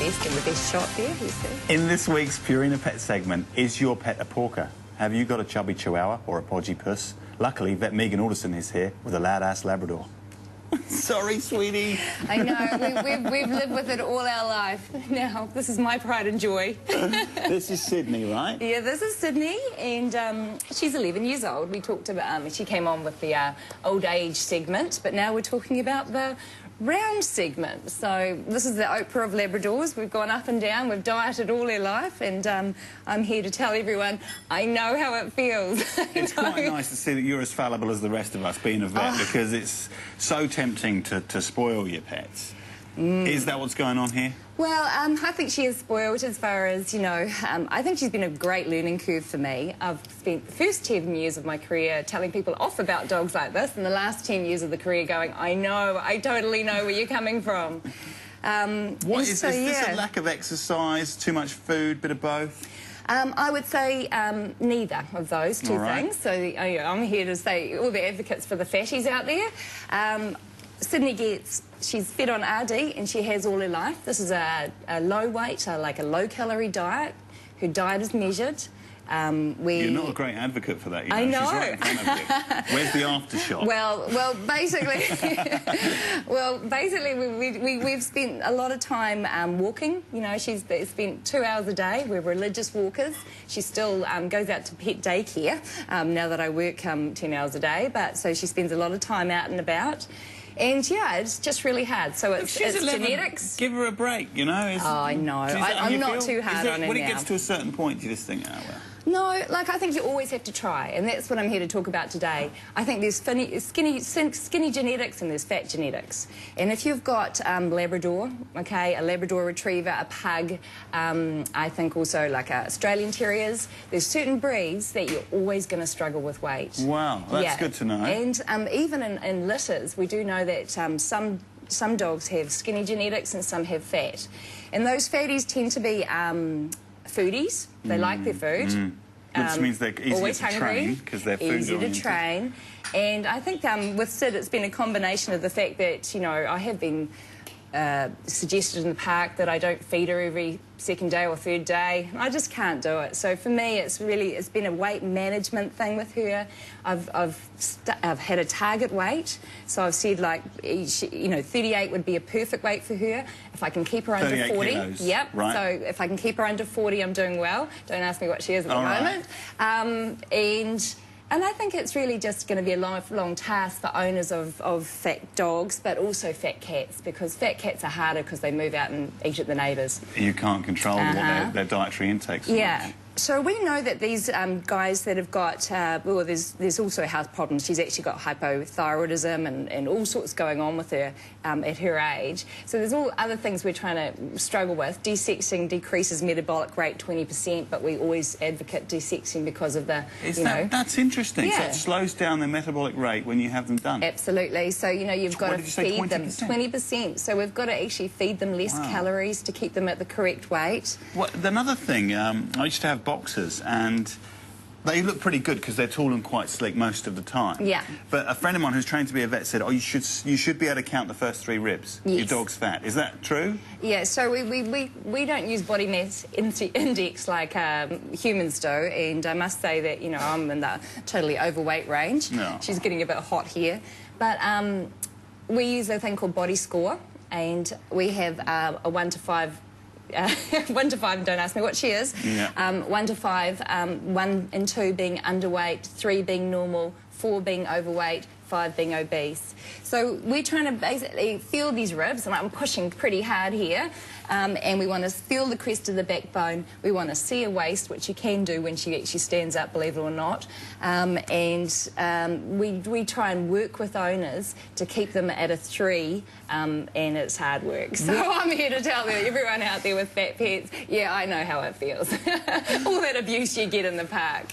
best and the best shot there, you see. In this week's Purina Pet segment, is your pet a porker? Have you got a chubby chihuahua or a podgy puss? Luckily, vet Megan Alderson is here with a loud-ass Labrador. Sorry, sweetie. I know, we've lived with it all our life. Now, this is my pride and joy. This is Sydney, right? Yeah, this is Sydney, and she's 11 years old. We talked about, she came on with the old age segment, but now we're talking about the round segment. So this is the Oprah of Labradors. We've gone up and down, we've dieted all their life, and I'm here to tell everyone I know how it feels. It's quite nice to see that you're as fallible as the rest of us being a vet, because it's so tempting to spoil your pets. Is that what's going on here? Well, I think she is spoiled as far as, you know, I think she's been a great learning curve for me. I've spent the first 10 years of my career telling people off about dogs like this, and the last 10 years of the career going, I know, I totally know where you're coming from. Is this a lack of exercise, too much food, bit of both? I would say neither of those two things. So I'm here to say all the advocates for the fatties out there. Sydney she's fed on RD and she has all her life. This is a low weight, like a low calorie diet. Her diet is measured. You're not a great advocate for that, you know. I know. She's right in front of you. Where's the aftershock? Well, basically, we've spent a lot of time walking. You know, she's spent 2 hours a day. We're religious walkers. She still goes out to pet daycare now that I work 10 hours a day. But so she spends a lot of time out and about. And yeah, it's just really hard. So it's 11, genetics. Give her a break, you know. Oh, I know. I'm not too hard on her when now. it gets to a certain point, do you just think, oh, well. No, like, I think you always have to try, and that's what I'm here to talk about today. I think there's skinny genetics and there's fat genetics. And if you've got Labrador, okay, a Labrador Retriever, a Pug, I think also like Australian Terriers, there's certain breeds that you're always going to struggle with weight. Wow, that's good to know. And even in litters, we do know that some dogs have skinny genetics and some have fat. And those fatties tend to be foodies. They like their food. Which means they're easier to train, because they're food easy to train. And I think with Sid, it's been a combination of the fact that, you know, I have been suggested in the park that I don't feed her every second day or third day. I just can't do it. So for me, it's been a weight management thing with her. I've had a target weight, so I've said, like, you know, 38 would be a perfect weight for her. If I can keep her under 40, kilos, yep. Right. So if I can keep her under 40, I'm doing well. Don't ask me what she is at the moment. And I think it's really just going to be a lifelong task for owners of fat dogs, but also fat cats, because fat cats are harder because they move out and eat at the neighbours. You can't control what their dietary intakes are. Yeah. So we know that these guys that have got, well, there's also health problems. She's actually got hypothyroidism and all sorts going on with her at her age. So there's all other things we're trying to struggle with. Desexing decreases metabolic rate 20%, but we always advocate desexing because of the, That's interesting. Yeah. So it slows down their metabolic rate when you have them done. Absolutely. So, you know, you've got to feed them 20%. 20%. So we've got to actually feed them less calories to keep them at the correct weight. Well, another thing, I used to have boxers, and they look pretty good because they're tall and quite slick most of the time. Yeah. But a friend of mine who's trained to be a vet said, oh, you should be able to count the first 3 ribs. Yes. Your dog's fat. Is that true? Yeah, so we don't use body mass index like humans do, and I must say that, you know, I'm in the totally overweight range. No. She's getting a bit hot here. But we use a thing called body score, and we have a 1 to 5 1 to 5, don't ask me what she is. Yeah. 1 to 5, 1 and 2 being underweight, 3 being normal, 4 being overweight, 5 being obese. So we're trying to basically feel these ribs, and I'm pushing pretty hard here, and we want to feel the crest of the backbone. We want to see a waist, which you can do when she actually stands up, believe it or not, we try and work with owners to keep them at a 3, and it's hard work. So I'm here to tell everyone out there with fat pets, yeah, I know how it feels. All that abuse you get in the park.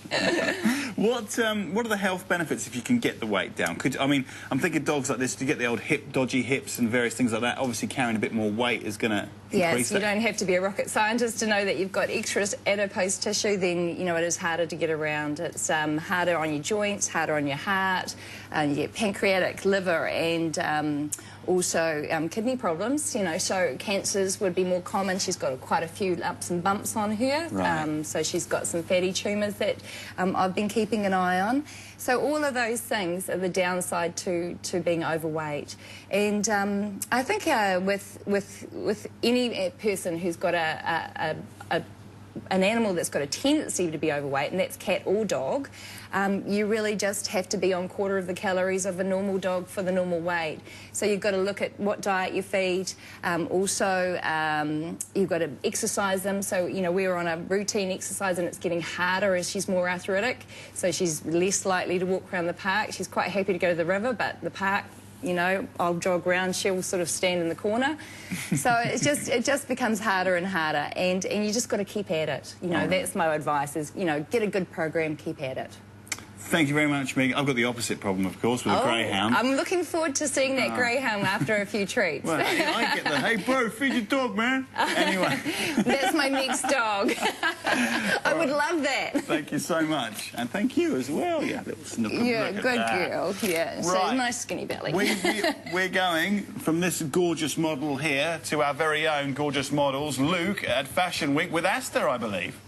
What are the health benefits if you can get the weight down? I mean, I'm thinking dogs like this, to get the old dodgy hips and various things like that, obviously carrying a bit more weight is going to increase that. You don't have to be a rocket scientist to know that you've got extra adipose tissue, then, you know, it is harder to get around. It's harder on your joints, harder on your heart, and you get pancreatic, liver, and Also kidney problems, you know, so cancers would be more common. She's got quite a few lumps and bumps on her. Right. So she's got some fatty tumours that I've been keeping an eye on. So all of those things are the downside to being overweight. And I think with any person who's got an animal that's got a tendency to be overweight, and that's cat or dog, you really just have to be on 1/4 of the calories of a normal dog for the normal weight. So you've got to look at what diet you feed. Also, you've got to exercise them. So, you know, we're on a routine exercise and it's getting harder as she's more arthritic. So she's less likely to walk around the park. She's quite happy to go to the river, but the park, you know, I'll jog around, she'll sort of stand in the corner. So it just becomes harder and harder, and you just got to keep at it. You know, that's my advice is, you know, get a good program, keep at it. Thank you very much, Meg. I've got the opposite problem, of course, with a greyhound. I'm looking forward to seeing that greyhound after a few treats. Well, I get the, hey, bro, feed your dog, man. Anyway. That's my next dog. I would love that. Thank you so much. And thank you as well. Yeah, little snooker. Yeah, good girl. Yeah, so right. nice skinny belly. We're going from this gorgeous model here to our very own gorgeous models, Luke, at Fashion Week with Asta, I believe.